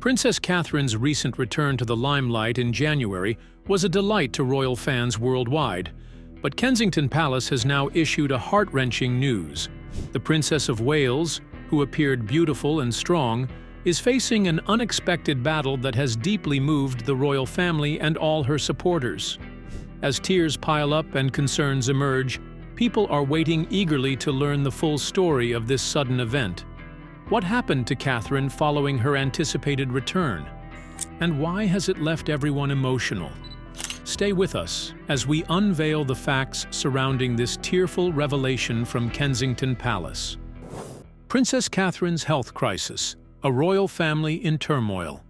Princess Catherine's recent return to the limelight in January was a delight to royal fans worldwide, but Kensington Palace has now issued a heart-wrenching news. The Princess of Wales, who appeared beautiful and strong, is facing an unexpected battle that has deeply moved the royal family and all her supporters. As tears pile up and concerns emerge, people are waiting eagerly to learn the full story of this sudden event. What happened to Catherine following her anticipated return? And why has it left everyone emotional? Stay with us as we unveil the facts surrounding this tearful revelation from Kensington Palace. Princess Catherine's health crisis, a royal family in turmoil.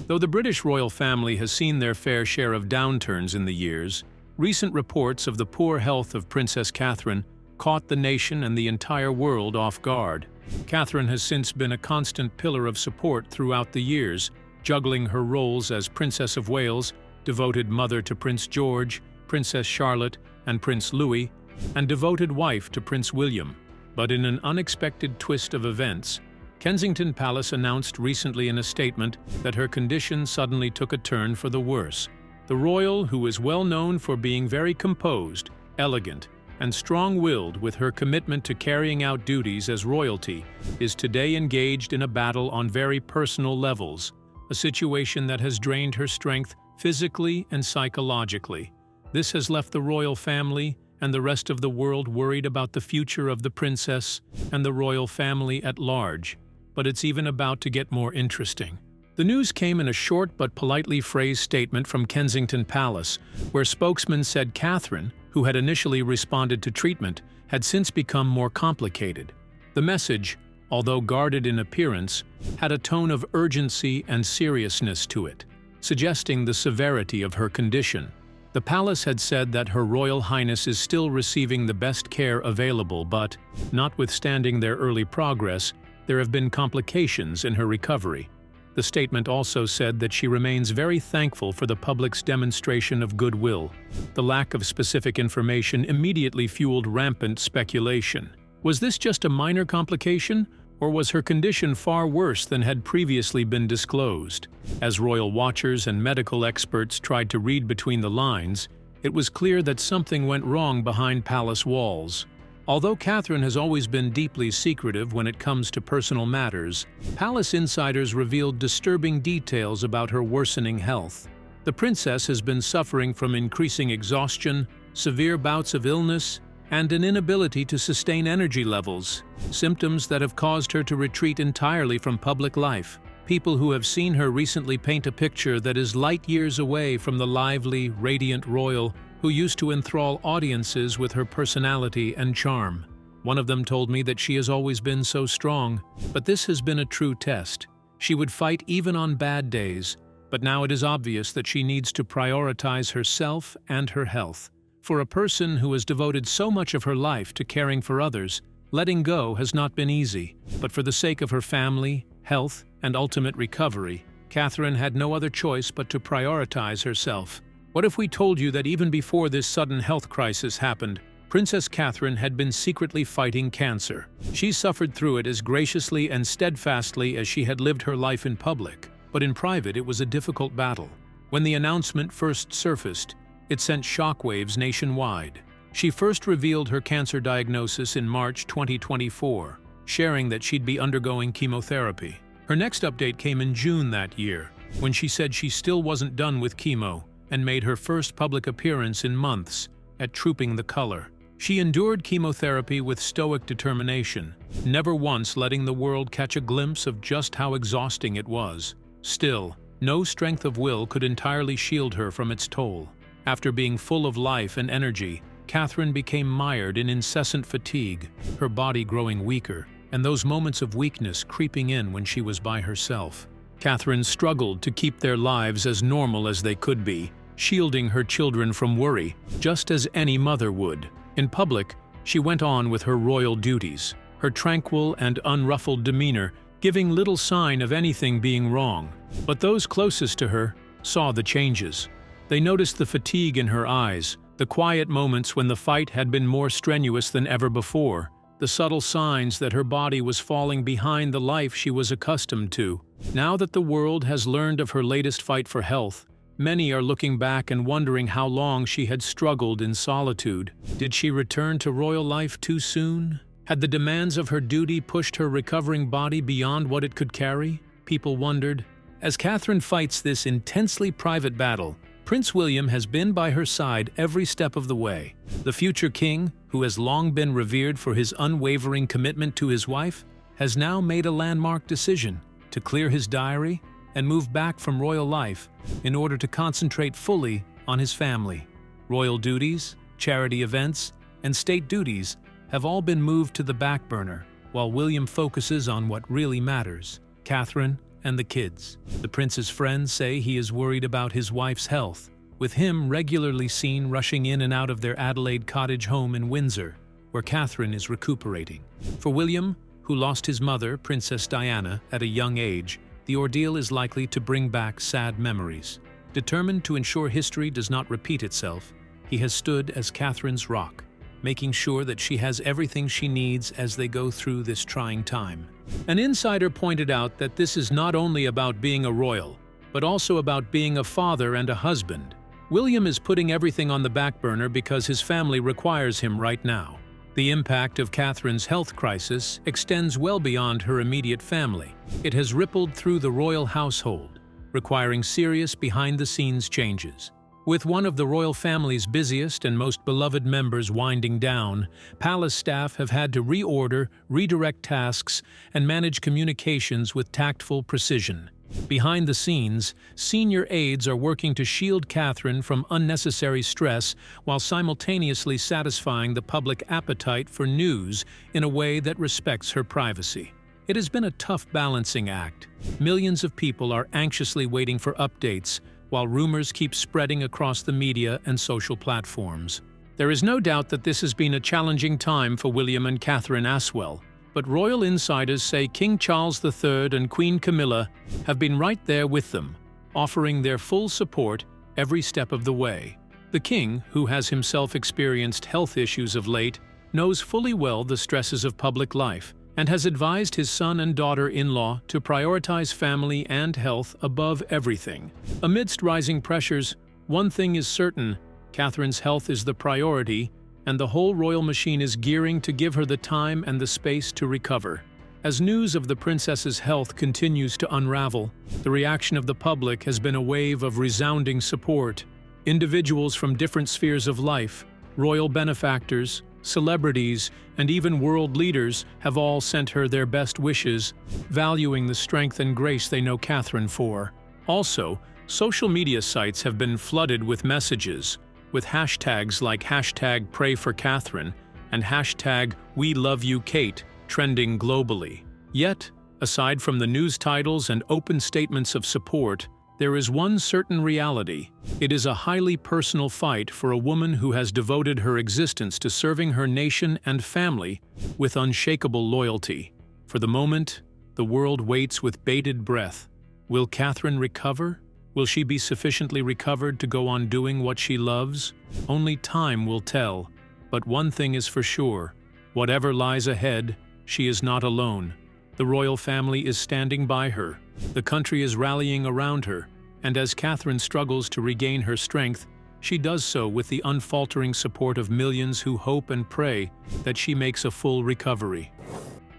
Though the British royal family has seen their fair share of downturns in the years, recent reports of the poor health of Princess Catherine caught the nation and the entire world off guard. Catherine has since been a constant pillar of support throughout the years, juggling her roles as Princess of Wales, devoted mother to Prince George, Princess Charlotte, and Prince Louis, and devoted wife to Prince William. But in an unexpected twist of events, Kensington Palace announced recently in a statement that her condition suddenly took a turn for the worse. The royal, who is well known for being very composed, elegant, and strong-willed with her commitment to carrying out duties as royalty, is today engaged in a battle on very personal levels, a situation that has drained her strength physically and psychologically. This has left the royal family and the rest of the world worried about the future of the princess and the royal family at large. But it's even about to get more interesting. The news came in a short but politely phrased statement from Kensington Palace, where spokesman said Catherine, who had initially responded to treatment, had since become more complicated. The message, although guarded in appearance, had a tone of urgency and seriousness to it, suggesting the severity of her condition. The palace had said that Her Royal Highness is still receiving the best care available, but, notwithstanding their early progress, there have been complications in her recovery. The statement also said that she remains very thankful for the public's demonstration of goodwill. The lack of specific information immediately fueled rampant speculation. Was this just a minor complication, or was her condition far worse than had previously been disclosed? As royal watchers and medical experts tried to read between the lines, it was clear that something went wrong behind palace walls. Although Catherine has always been deeply secretive when it comes to personal matters, palace insiders revealed disturbing details about her worsening health. The princess has been suffering from increasing exhaustion, severe bouts of illness, and an inability to sustain energy levels, symptoms that have caused her to retreat entirely from public life. People who have seen her recently paint a picture that is light years away from the lively, radiant royal who used to enthrall audiences with her personality and charm. One of them told me that she has always been so strong, but this has been a true test. She would fight even on bad days, but now it is obvious that she needs to prioritize herself and her health. For a person who has devoted so much of her life to caring for others, letting go has not been easy. But for the sake of her family, health, and ultimate recovery, Catherine had no other choice but to prioritize herself. What if we told you that even before this sudden health crisis happened, Princess Catherine had been secretly fighting cancer? She suffered through it as graciously and steadfastly as she had lived her life in public, but in private it was a difficult battle. When the announcement first surfaced, it sent shockwaves nationwide. She first revealed her cancer diagnosis in March 2024, sharing that she'd be undergoing chemotherapy. Her next update came in June that year, when she said she still wasn't done with chemo, and made her first public appearance in months at Trooping the Color. She endured chemotherapy with stoic determination, never once letting the world catch a glimpse of just how exhausting it was. Still, no strength of will could entirely shield her from its toll. After being full of life and energy, Catherine became mired in incessant fatigue, her body growing weaker, and those moments of weakness creeping in when she was by herself. Catherine struggled to keep their lives as normal as they could be, shielding her children from worry, just as any mother would. In public, she went on with her royal duties, her tranquil and unruffled demeanor giving little sign of anything being wrong. But those closest to her saw the changes. They noticed the fatigue in her eyes, the quiet moments when the fight had been more strenuous than ever before, the the subtle signs that her body was falling behind the life she was accustomed to. Now that the world has learned of her latest fight for health, many are looking back and wondering how long she had struggled in solitude. Did she return to royal life too soon? Had the demands of her duty pushed her recovering body beyond what it could carry? People wondered. As Catherine fights this intensely private battle, Prince William has been by her side every step of the way. The future king, who has long been revered for his unwavering commitment to his wife, has now made a landmark decision to clear his diary and move back from royal life in order to concentrate fully on his family. Royal duties, charity events, and state duties have all been moved to the back burner, while William focuses on what really matters: Catherine and the kids. The prince's friends say he is worried about his wife's health, with him regularly seen rushing in and out of their Adelaide cottage home in Windsor, where Catherine is recuperating. For William, who lost his mother, Princess Diana, at a young age, the ordeal is likely to bring back sad memories. Determined to ensure history does not repeat itself, he has stood as Catherine's rock, making sure that she has everything she needs as they go through this trying time. An insider pointed out that this is not only about being a royal, but also about being a father and a husband. William is putting everything on the back burner because his family requires him right now. The impact of Catherine's health crisis extends well beyond her immediate family. It has rippled through the royal household, requiring serious behind-the-scenes changes. With one of the royal family's busiest and most beloved members winding down, palace staff have had to reorder, redirect tasks, and manage communications with tactful precision. Behind the scenes, senior aides are working to shield Catherine from unnecessary stress while simultaneously satisfying the public appetite for news in a way that respects her privacy. It has been a tough balancing act. Millions of people are anxiously waiting for updates, while rumors keep spreading across the media and social platforms. There is no doubt that this has been a challenging time for William and Catherine as well, but royal insiders say King Charles III and Queen Camilla have been right there with them, offering their full support every step of the way. The king, who has himself experienced health issues of late, knows fully well the stresses of public life and has advised his son and daughter-in-law to prioritize family and health above everything. Amidst rising pressures, one thing is certain: Catherine's health is the priority, and the whole royal machine is gearing to give her the time and the space to recover. As news of the princess's health continues to unravel, the reaction of the public has been a wave of resounding support. Individuals from different spheres of life, royal benefactors, celebrities, and even world leaders have all sent her their best wishes, valuing the strength and grace they know Catherine for. Also, social media sites have been flooded with messages, with hashtags like #PrayForCatherine and #WeLoveYouKate trending globally. Yet, aside from the news titles and open statements of support, there is one certain reality. It is a highly personal fight for a woman who has devoted her existence to serving her nation and family with unshakable loyalty. For the moment, the world waits with bated breath. Will Catherine recover? Will she be sufficiently recovered to go on doing what she loves? Only time will tell. But one thing is for sure: whatever lies ahead, she is not alone. The royal family is standing by her. The country is rallying around her, and as Catherine struggles to regain her strength, she does so with the unfaltering support of millions who hope and pray that she makes a full recovery.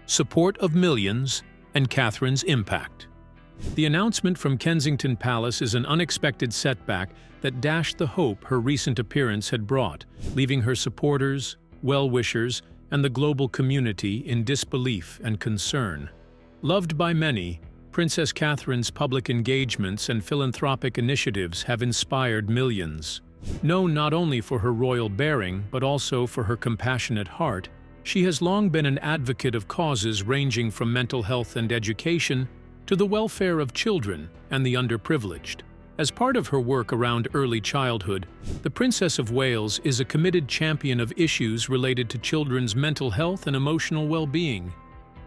Support of millions and Catherine's impact. The announcement from Kensington Palace is an unexpected setback that dashed the hope her recent appearance had brought, leaving her supporters, well-wishers, and the global community in disbelief and concern. Loved by many, Princess Catherine's public engagements and philanthropic initiatives have inspired millions. Known not only for her royal bearing, but also for her compassionate heart, she has long been an advocate of causes ranging from mental health and education to the welfare of children and the underprivileged. As part of her work around early childhood, the Princess of Wales is a committed champion of issues related to children's mental health and emotional well-being.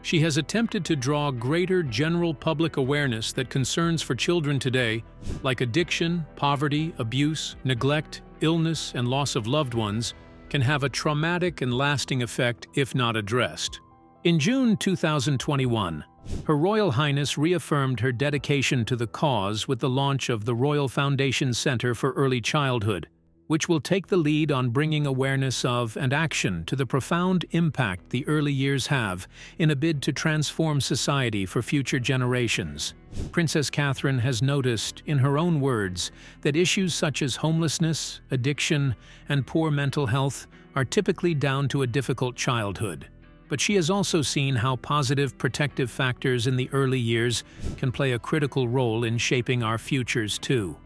She has attempted to draw greater general public awareness that concerns for children today, like addiction, poverty, abuse, neglect, illness, and loss of loved ones, can have a traumatic and lasting effect if not addressed. In June 2021, Her Royal Highness reaffirmed her dedication to the cause with the launch of the Royal Foundation Center for Early Childhood, which will take the lead on bringing awareness of and action to the profound impact the early years have in a bid to transform society for future generations. Princess Catherine has noticed, in her own words, that issues such as homelessness, addiction, and poor mental health are typically down to a difficult childhood. But she has also seen how positive protective factors in the early years can play a critical role in shaping our futures too.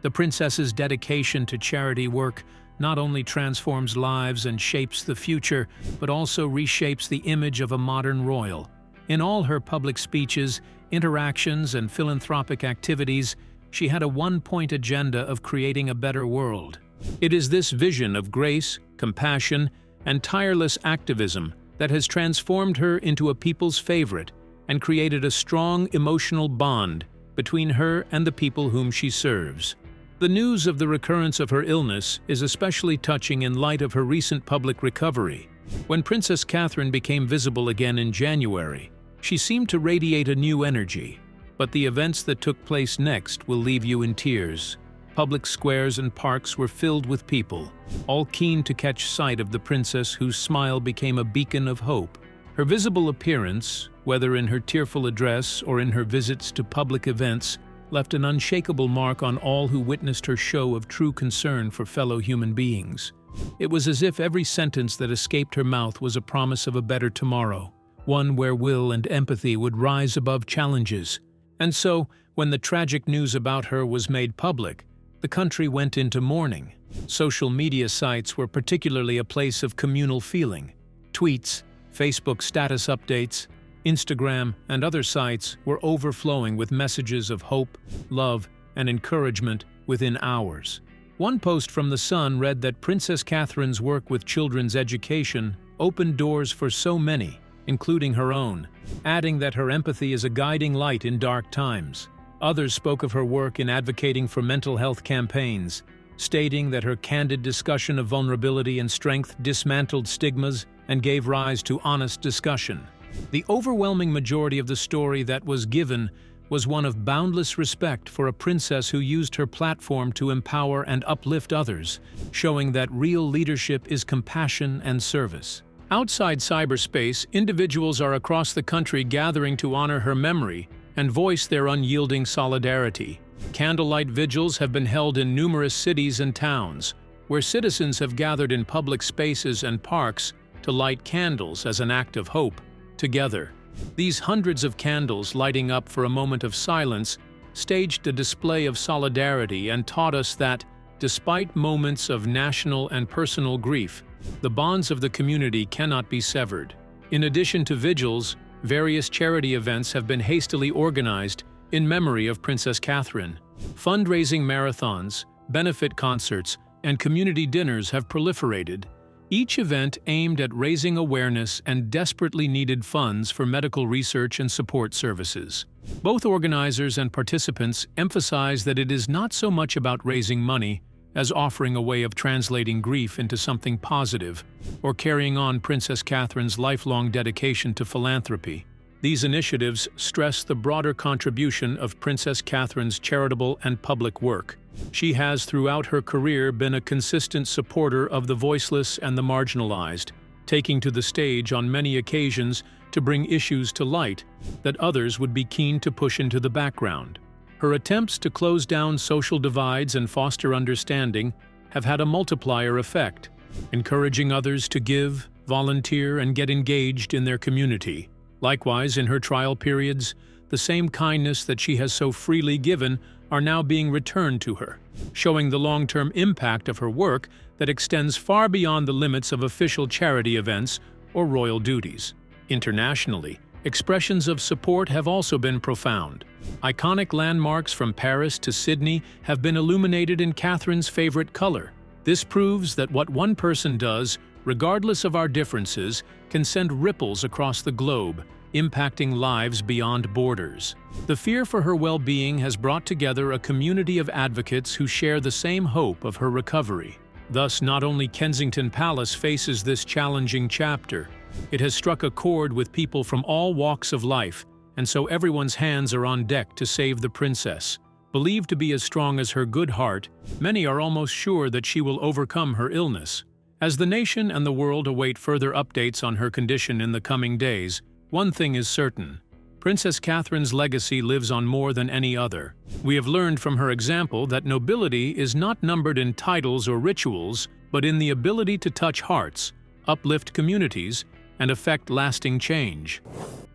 The princess's dedication to charity work not only transforms lives and shapes the future, but also reshapes the image of a modern royal. In all her public speeches, interactions, and philanthropic activities, she had a one-point agenda of creating a better world. It is this vision of grace, compassion, and tireless activism that has transformed her into a people's favorite and created a strong emotional bond between her and the people whom she serves. The news of the recurrence of her illness is especially touching in light of her recent public recovery. When Princess Catherine became visible again in January, she seemed to radiate a new energy. But the events that took place next will leave you in tears. Public squares and parks were filled with people, all keen to catch sight of the princess whose smile became a beacon of hope. Her visible appearance, whether in her tearful address or in her visits to public events, left an unshakable mark on all who witnessed her show of true concern for fellow human beings. It was as if every sentence that escaped her mouth was a promise of a better tomorrow, one where will and empathy would rise above challenges. And so, when the tragic news about her was made public, the country went into mourning. Social media sites were particularly a place of communal feeling. Tweets, Facebook status updates, Instagram, and other sites were overflowing with messages of hope, love, and encouragement within hours. One post from The Sun read that Princess Catherine's work with children's education opened doors for so many, including her own, adding that her empathy is a guiding light in dark times. Others spoke of her work in advocating for mental health campaigns, stating that her candid discussion of vulnerability and strength dismantled stigmas and gave rise to honest discussion. The overwhelming majority of the story that was given was one of boundless respect for a princess who used her platform to empower and uplift others, showing that real leadership is compassion and service. Outside cyberspace, individuals are across the country gathering to honor her memory and voice their unyielding solidarity. Candlelight vigils have been held in numerous cities and towns, where citizens have gathered in public spaces and parks to light candles as an act of hope. Together, these hundreds of candles lighting up for a moment of silence staged a display of solidarity and taught us that, despite moments of national and personal grief, the bonds of the community cannot be severed. In addition to vigils, various charity events have been hastily organized in memory of Princess Catherine. Fundraising marathons, benefit concerts, and community dinners have proliferated, each event aimed at raising awareness and desperately needed funds for medical research and support services. Both organizers and participants emphasize that it is not so much about raising money as offering a way of translating grief into something positive or carrying on Princess Catherine's lifelong dedication to philanthropy. These initiatives stress the broader contribution of Princess Catherine's charitable and public work. She has throughout her career been a consistent supporter of the voiceless and the marginalized, taking to the stage on many occasions to bring issues to light that others would be keen to push into the background. Her attempts to close down social divides and foster understanding have had a multiplier effect, encouraging others to give, volunteer, and get engaged in their community. Likewise, in her trial periods, the same kindness that she has so freely given are now being returned to her, showing the long-term impact of her work that extends far beyond the limits of official charity events or royal duties. Internationally, expressions of support have also been profound. Iconic landmarks from Paris to Sydney have been illuminated in Catherine's favorite color. This proves that what one person does, regardless of our differences, can send ripples across the globe, impacting lives beyond borders. The fear for her well-being has brought together a community of advocates who share the same hope of her recovery. Thus, not only Kensington Palace faces this challenging chapter, it has struck a chord with people from all walks of life, and so everyone's hands are on deck to save the princess. Believed to be as strong as her good heart, many are almost sure that she will overcome her illness. As the nation and the world await further updates on her condition in the coming days, one thing is certain: Princess Catherine's legacy lives on more than any other. We have learned from her example that nobility is not numbered in titles or rituals, but in the ability to touch hearts, uplift communities, and effect lasting change.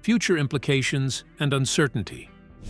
Future implications and uncertainty.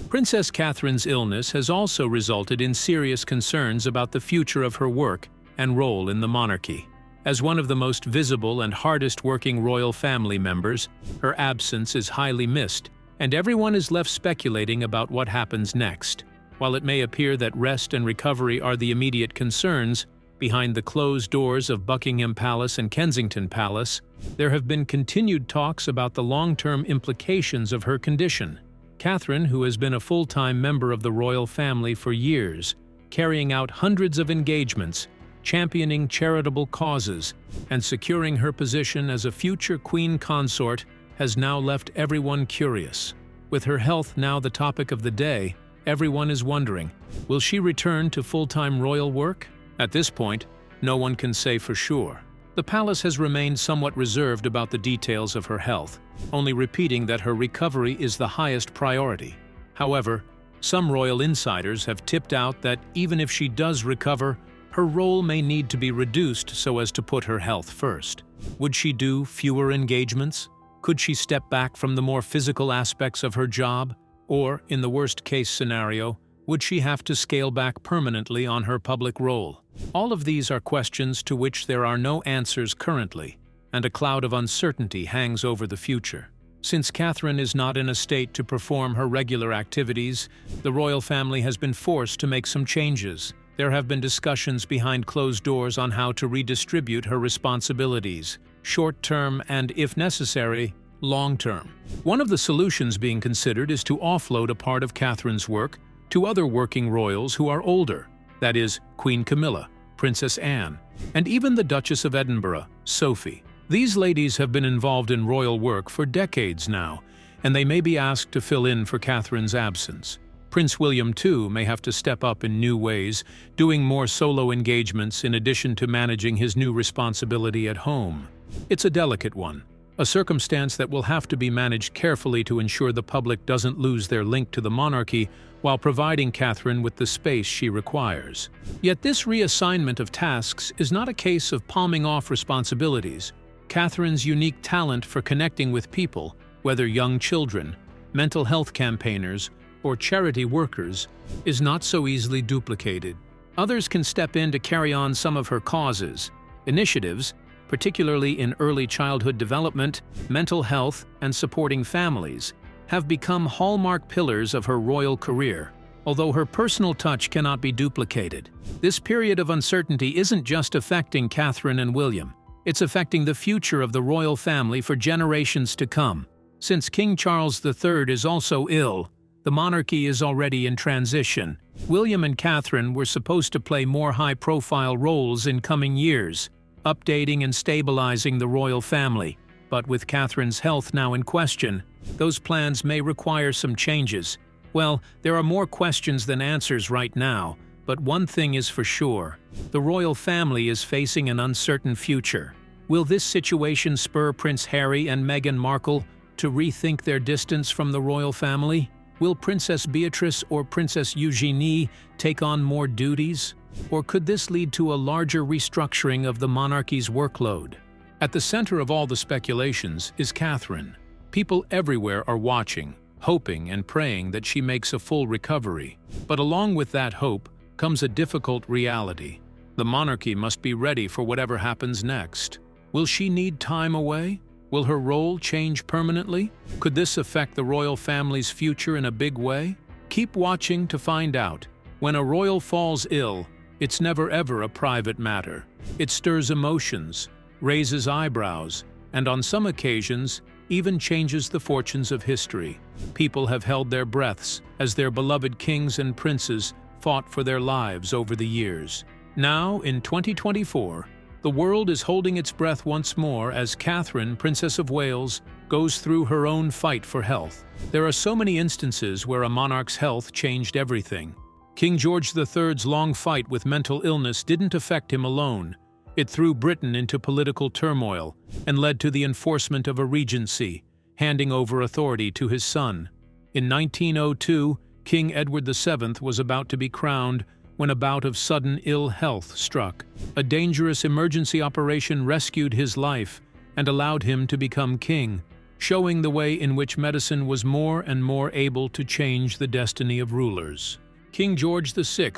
Princess Catherine's illness has also resulted in serious concerns about the future of her work and role in the monarchy. As one of the most visible and hardest-working royal family members, her absence is highly missed, and everyone is left speculating about what happens next. While it may appear that rest and recovery are the immediate concerns, behind the closed doors of Buckingham Palace and Kensington Palace, there have been continued talks about the long-term implications of her condition. Catherine, who has been a full-time member of the royal family for years, carrying out hundreds of engagements, championing charitable causes, and securing her position as a future queen consort, has now left everyone curious. With her health now the topic of the day, everyone is wondering, will she return to full-time royal work? At this point, no one can say for sure. The palace has remained somewhat reserved about the details of her health, only repeating that her recovery is the highest priority. However, some royal insiders have tipped out that even if she does recover, her role may need to be reduced so as to put her health first. Would she do fewer engagements? Could she step back from the more physical aspects of her job? Or, in the worst-case scenario, would she have to scale back permanently on her public role? All of these are questions to which there are no answers currently, and a cloud of uncertainty hangs over the future. Since Catherine is not in a state to perform her regular activities, the royal family has been forced to make some changes. There have been discussions behind closed doors on how to redistribute her responsibilities, short-term and, if necessary, long-term. One of the solutions being considered is to offload a part of Catherine's work to other working royals who are older, that is, Queen Camilla, Princess Anne, and even the Duchess of Edinburgh, Sophie. These ladies have been involved in royal work for decades now, and they may be asked to fill in for Catherine's absence. Prince William, too, may have to step up in new ways, doing more solo engagements in addition to managing his new responsibility at home. It's a delicate one, a circumstance that will have to be managed carefully to ensure the public doesn't lose their link to the monarchy while providing Catherine with the space she requires. Yet this reassignment of tasks is not a case of palming off responsibilities. Catherine's unique talent for connecting with people, whether young children, mental health campaigners, or charity workers, is not so easily duplicated. Others can step in to carry on some of her causes. Initiatives, particularly in early childhood development, mental health, and supporting families, have become hallmark pillars of her royal career, although her personal touch cannot be duplicated. This period of uncertainty isn't just affecting Catherine and William, it's affecting the future of the royal family for generations to come. Since King Charles III is also ill, the monarchy is already in transition. William and Catherine were supposed to play more high-profile roles in coming years, updating and stabilizing the royal family. But with Catherine's health now in question, those plans may require some changes. Well, there are more questions than answers right now, but one thing is for sure: the royal family is facing an uncertain future. Will this situation spur Prince Harry and Meghan Markle to rethink their distance from the royal family? Will Princess Beatrice or Princess Eugenie take on more duties? Or could this lead to a larger restructuring of the monarchy's workload? At the center of all the speculations is Catherine. People everywhere are watching, hoping and praying that she makes a full recovery. But along with that hope comes a difficult reality. The monarchy must be ready for whatever happens next. Will she need time away? Will her role change permanently? Could this affect the royal family's future in a big way? Keep watching to find out. When a royal falls ill, it's never ever a private matter. It stirs emotions, raises eyebrows, and on some occasions, even changes the fortunes of history. People have held their breaths as their beloved kings and princes fought for their lives over the years. Now, in 2024, the world is holding its breath once more as Catherine, Princess of Wales, goes through her own fight for health. There are so many instances where a monarch's health changed everything. King George III's long fight with mental illness didn't affect him alone. It threw Britain into political turmoil and led to the enforcement of a regency, handing over authority to his son. In 1902, King Edward VII was about to be crowned when a bout of sudden ill health struck. A dangerous emergency operation rescued his life and allowed him to become king, showing the way in which medicine was more and more able to change the destiny of rulers. King George VI,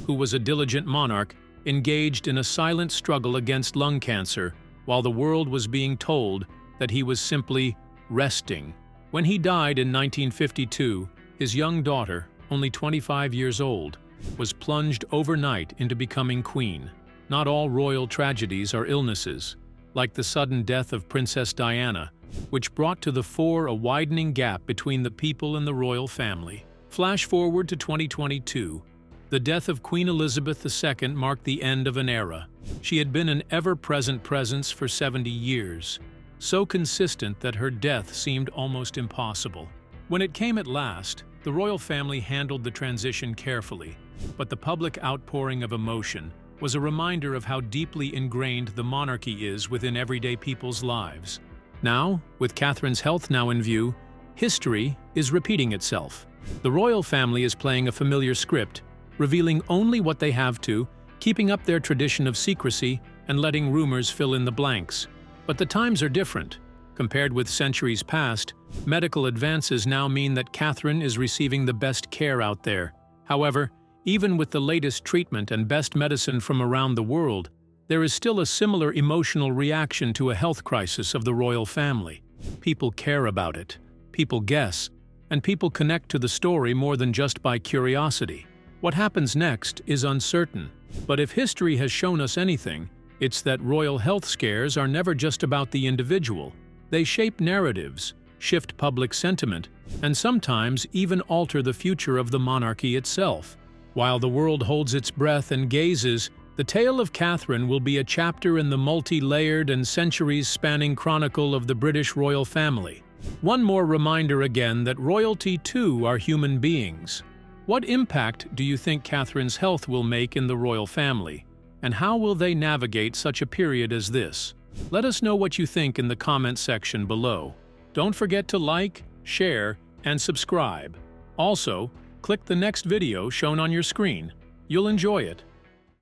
who was a diligent monarch, engaged in a silent struggle against lung cancer while the world was being told that he was simply resting. When he died in 1952, his young daughter, only 25 years old, was plunged overnight into becoming queen. Not all royal tragedies are illnesses, like the sudden death of Princess Diana, which brought to the fore a widening gap between the people and the royal family. Flash forward to 2022. The death of Queen Elizabeth II marked the end of an era. She had been an ever-present presence for 70 years, so consistent that her death seemed almost impossible. When it came at last, the royal family handled the transition carefully, but the public outpouring of emotion was a reminder of how deeply ingrained the monarchy is within everyday people's lives. Now, with Catherine's health now in view, history is repeating itself. The royal family is playing a familiar script, revealing only what they have to, keeping up their tradition of secrecy, and letting rumors fill in the blanks. But the times are different. Compared with centuries past, medical advances now mean that Catherine is receiving the best care out there. However, even with the latest treatment and best medicine from around the world, there is still a similar emotional reaction to a health crisis of the royal family. People care about it, people guess, and people connect to the story more than just by curiosity. What happens next is uncertain, but if history has shown us anything, it's that royal health scares are never just about the individual. They shape narratives, shift public sentiment, and sometimes even alter the future of the monarchy itself. While the world holds its breath and gazes, the tale of Catherine will be a chapter in the multi-layered and centuries-spanning chronicle of the British royal family. One more reminder again that royalty too are human beings. What impact do you think Catherine's health will make in the royal family? And how will they navigate such a period as this? Let us know what you think in the comment section below. Don't forget to like, share, and subscribe. Also, click the next video shown on your screen. You'll enjoy it.